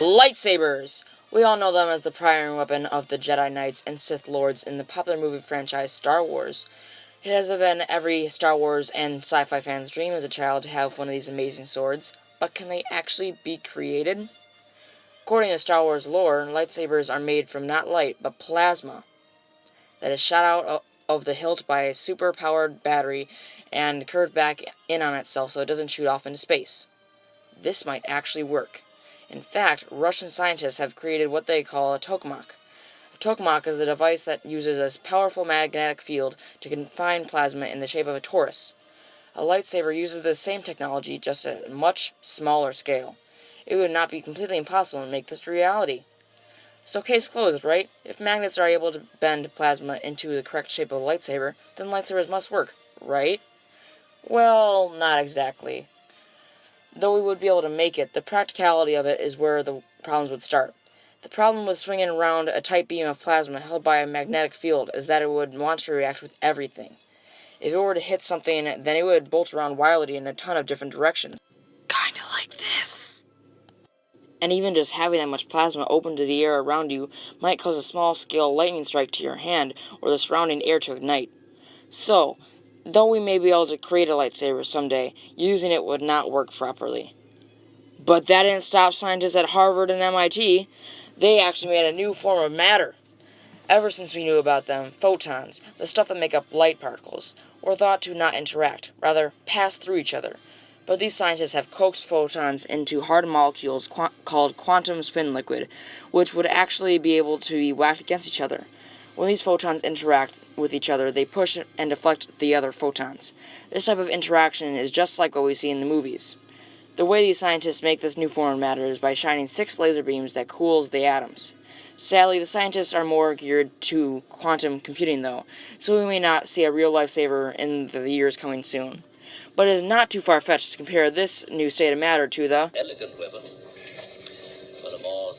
Lightsabers! We all know them as the primary weapon of the Jedi Knights and Sith Lords in the popular movie franchise Star Wars. It has been every Star Wars and sci-fi fan's dream as a child to have one of these amazing swords, but can they actually be created? According to Star Wars lore, lightsabers are made from not light, but plasma that is shot out of the hilt by a super-powered battery and curved back in on itself so it doesn't shoot off into space. This might actually work. In fact, Russian scientists have created what they call a tokamak. A tokamak is a device that uses a powerful magnetic field to confine plasma in the shape of a torus. A lightsaber uses the same technology, just at a much smaller scale. It would not be completely impossible to make this a reality. So case closed, right? If magnets are able to bend plasma into the correct shape of a lightsaber, then lightsabers must work, right? Well, not exactly. Though we would be able to make it, the practicality of it is where the problems would start. The problem with swinging around a tight beam of plasma held by a magnetic field is that it would want to react with everything. If it were to hit something, then it would bolt around wildly in a ton of different directions. Kinda like this. And even just having that much plasma open to the air around you might cause a small-scale lightning strike to your hand or the surrounding air to ignite. So, though we may be able to create a lightsaber someday, using it would not work properly. But that didn't stop scientists at Harvard and MIT. They actually made a new form of matter. Ever since we knew about them, photons, the stuff that make up light particles, were thought to not interact, rather pass through each other. But these scientists have coaxed photons into hard molecules called quantum spin liquid, which would actually be able to be whacked against each other. When these photons interact with each other, they push and deflect the other photons. This type of interaction is just like what we see in the movies. The way these scientists make this new form of matter is by shining 6 laser beams that cools the atoms. Sadly, the scientists are more geared to quantum computing, though, so we may not see a real lifesaver in the years coming soon. But it is not too far-fetched to compare this new state of matter to the elegant weapon for a more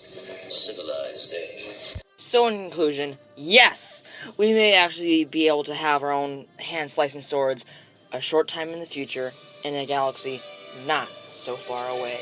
civilized age. So in conclusion, yes, we may actually be able to have our own hand-slicing swords a short time in the future in a galaxy not so far away.